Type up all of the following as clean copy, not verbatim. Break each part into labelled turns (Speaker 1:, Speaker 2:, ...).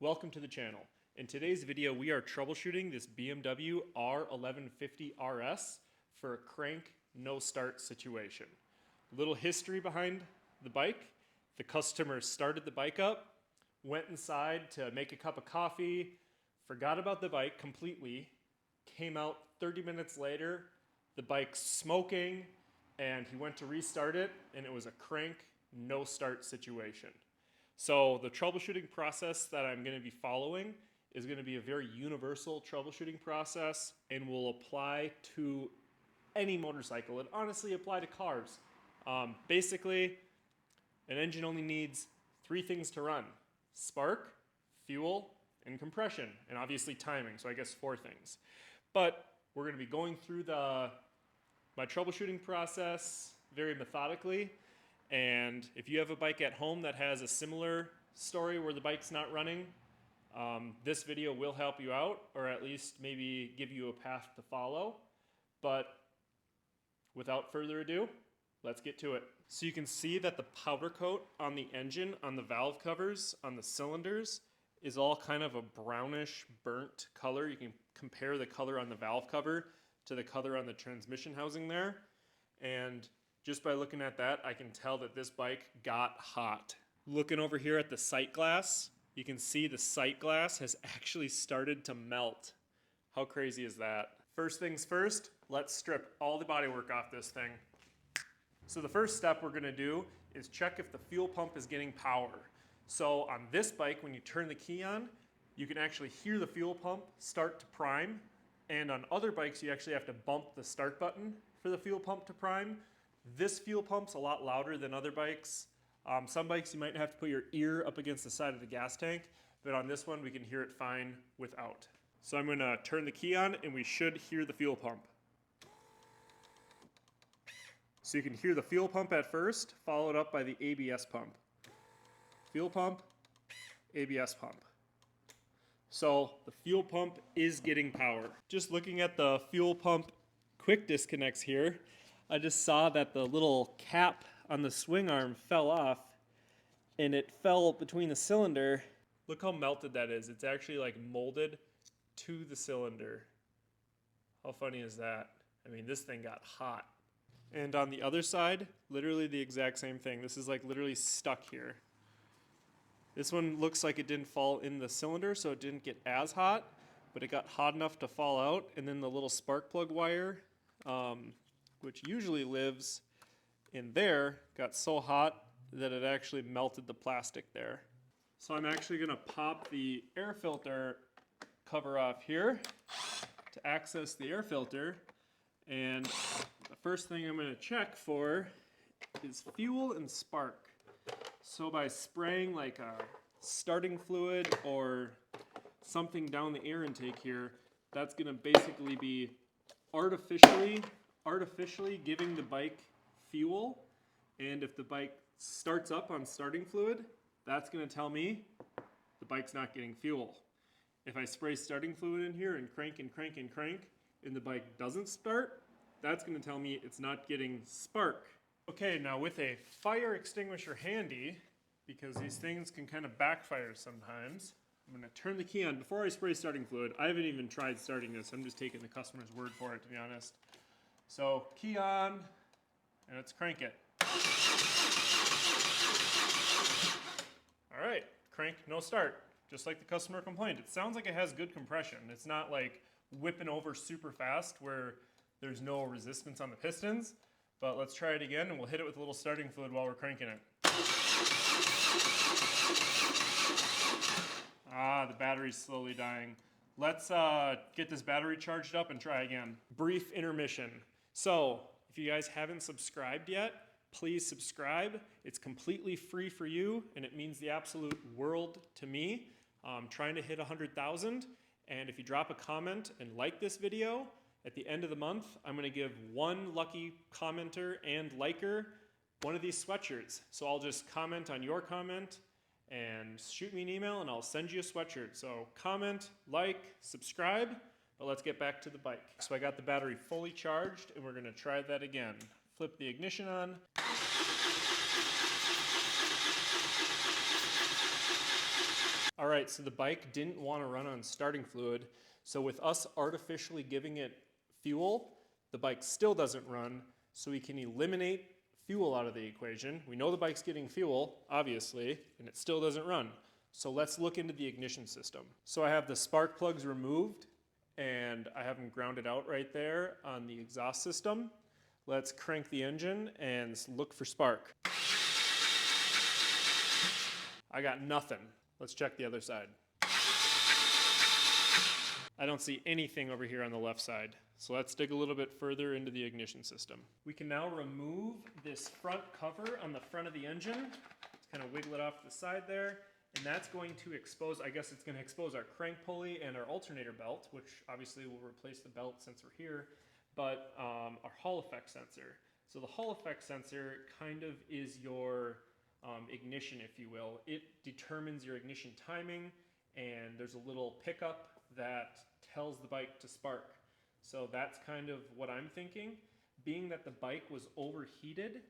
Speaker 1: Welcome to the channel. In today's video, we are troubleshooting this BMW R1150 RS for a crank no start situation. Little history behind the bike. The customer started the bike up, went inside to make a cup of coffee, forgot about the bike completely, came out 30 minutes later, the bike's smoking, and he went to restart it, and it was a crank no start situation. So the troubleshooting process that I'm going to be following is going to be a very universal troubleshooting process and will apply to any motorcycle. It honestly apply to cars. Basically, an engine only needs three things to run: spark, fuel, and compression, and obviously timing, so I guess four things. But we're going to be going through my troubleshooting process very methodically. And if you have a bike at home that has a similar story where the bike's not running, this video will help you out, or at least maybe give you a path to follow. But without further ado, let's get to it. So you can see that the powder coat on the engine, on the valve covers, on the cylinders, is all kind of a brownish burnt color. You can compare the color on the valve cover to the color on the transmission housing there. And just by looking at that, I can tell that this bike got hot. Looking over here at the sight glass, you can see the sight glass has actually started to melt. How crazy is that? First things first, let's strip all the bodywork off this thing. So the first step we're gonna do is check if the fuel pump is getting power. So on this bike, when you turn the key on, you can actually hear the fuel pump start to prime. And on other bikes, you actually have to bump the start button for the fuel pump to prime. This fuel pump's a lot louder than other bikes. Some bikes you might have to put your ear up against the side of the gas tank, but on this one we can hear it fine without. So I'm gonna turn the key on and we should hear the fuel pump. So you can hear the fuel pump at first, followed up by the ABS pump. Fuel pump, ABS pump. So the fuel pump is getting power. Just looking at the fuel pump quick disconnects here, I just saw that the little cap on the swing arm fell off and it fell between the cylinder. Look how melted that is. It's actually like molded to the cylinder. How funny is that? I mean, this thing got hot. And on the other side, literally the exact same thing. This is like literally stuck here. This one looks like it didn't fall in the cylinder, so it didn't get as hot, but it got hot enough to fall out. And then the little spark plug wire, which usually lives in there, got so hot that it actually melted the plastic there. So I'm actually gonna pop the air filter cover off here to access the air filter. And the first thing I'm gonna check for is fuel and spark. So by spraying like a starting fluid or something down the air intake here, that's gonna basically be artificially giving the bike fuel. And if the bike starts up on starting fluid, that's gonna tell me the bike's not getting fuel. If I spray starting fluid in here and crank and crank and crank, and the bike doesn't start, that's gonna tell me it's not getting spark. Okay, now with a fire extinguisher handy, because these things can kind of backfire sometimes, I'm gonna turn the key on. Before I spray starting fluid, I haven't even tried starting this. I'm just taking the customer's word for it, to be honest. So key on, and let's crank it. All right, crank, no start, just like the customer complained. It sounds like it has good compression. It's not like whipping over super fast where there's no resistance on the pistons. But let's try it again, and we'll hit it with a little starting fluid while we're cranking it. Ah, the battery's slowly dying. Let's get this battery charged up and try again. Brief intermission. So, if you guys haven't subscribed yet, please subscribe. It's completely free for you, and it means the absolute world to me. I'm trying to hit 100,000, and if you drop a comment and like this video, at the end of the month, I'm gonna give one lucky commenter and liker one of these sweatshirts. So I'll just comment on your comment and shoot me an email and I'll send you a sweatshirt. So comment, like, subscribe, but let's get back to the bike. So I got the battery fully charged and we're gonna try that again. Flip the ignition on. All right, so the bike didn't want to run on starting fluid. So with us artificially giving it fuel, the bike still doesn't run. So we can eliminate fuel out of the equation. We know the bike's getting fuel, obviously, and it still doesn't run. So let's look into the ignition system. So I have the spark plugs removed and I have them grounded out right there on the exhaust system. Let's crank the engine and look for spark. I got nothing. Let's check the other side. I don't see anything over here on the left side. So let's dig a little bit further into the ignition system. We can now remove this front cover on the front of the engine. Let's kind of wiggle it off to the side there. And that's going to expose, I guess it's going to expose our crank pulley and our alternator belt, which obviously will replace the belt since we're here, but our Hall effect sensor. So the Hall effect sensor kind of is your ignition, if you will. It determines your ignition timing, and there's a little pickup that tells the bike to spark. So that's kind of what I'm thinking. Being that the bike was overheated,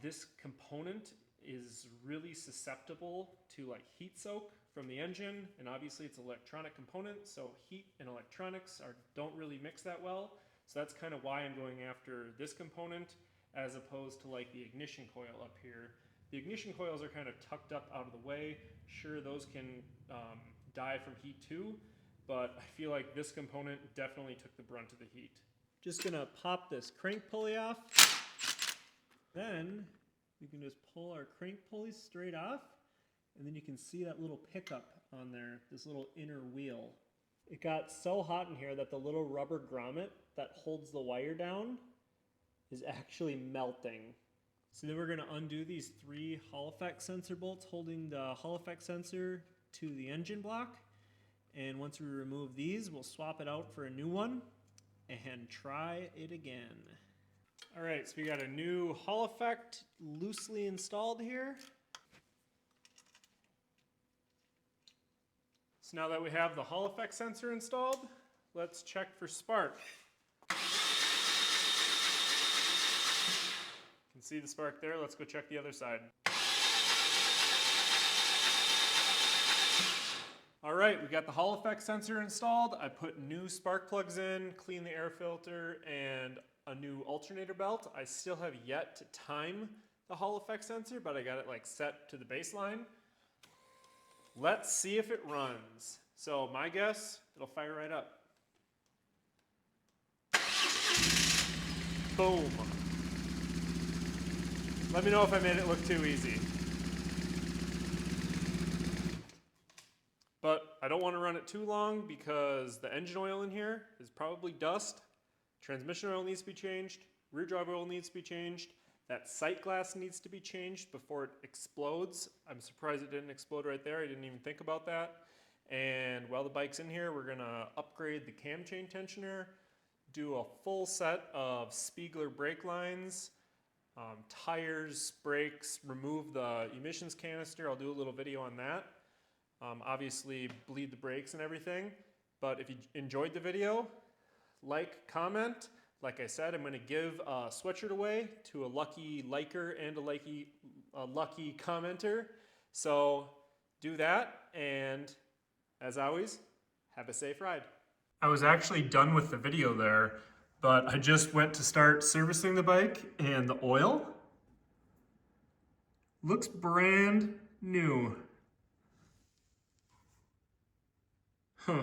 Speaker 1: this component is really susceptible to like heat soak from the engine, and obviously it's an electronic component, so heat and electronics don't really mix that well. So that's kind of why I'm going after this component as opposed to like the ignition coil up here. The ignition coils are kind of tucked up out of the way. Sure, those can die from heat too, but I feel like this component definitely took the brunt of the heat. Just gonna pop this crank pulley off. Then we can just pull our crank pulley straight off, and then you can see that little pickup on there, this little inner wheel. It got so hot in here that the little rubber grommet that holds the wire down is actually melting. So then we're going to undo these 3 Hall effect sensor bolts holding the Hall effect sensor to the engine block. And once we remove these, we'll swap it out for a new one and try it again. All right, so we got a new Hall effect loosely installed here. So now that we have the Hall effect sensor installed, let's check for spark. You can see the spark there. Let's go check the other side. All right, we got the Hall effect sensor installed. I put new spark plugs in, cleaned the air filter, and a new alternator belt. I still have yet to time the Hall effect sensor, but I got it like set to the baseline. Let's see if it runs. So my guess, it'll fire right up. Boom. Let me know if I made it look too easy. But I don't want to run it too long because the engine oil in here is probably dust. Transmission oil needs to be changed. Rear drive oil needs to be changed. That sight glass needs to be changed before it explodes. I'm surprised it didn't explode right there. I didn't even think about that. And while the bike's in here, we're going to upgrade the cam chain tensioner, do a full set of Spiegler brake lines, tires, brakes, remove the emissions canister. I'll do a little video on that. Obviously bleed the brakes and everything. But if you enjoyed the video, like, comment. Like I said, I'm going to give a sweatshirt away to a lucky liker and a lucky commenter. So do that, and as always, have a safe ride. I was actually done with the video there, but I just went to start servicing the bike, and the oil looks brand new. Huh.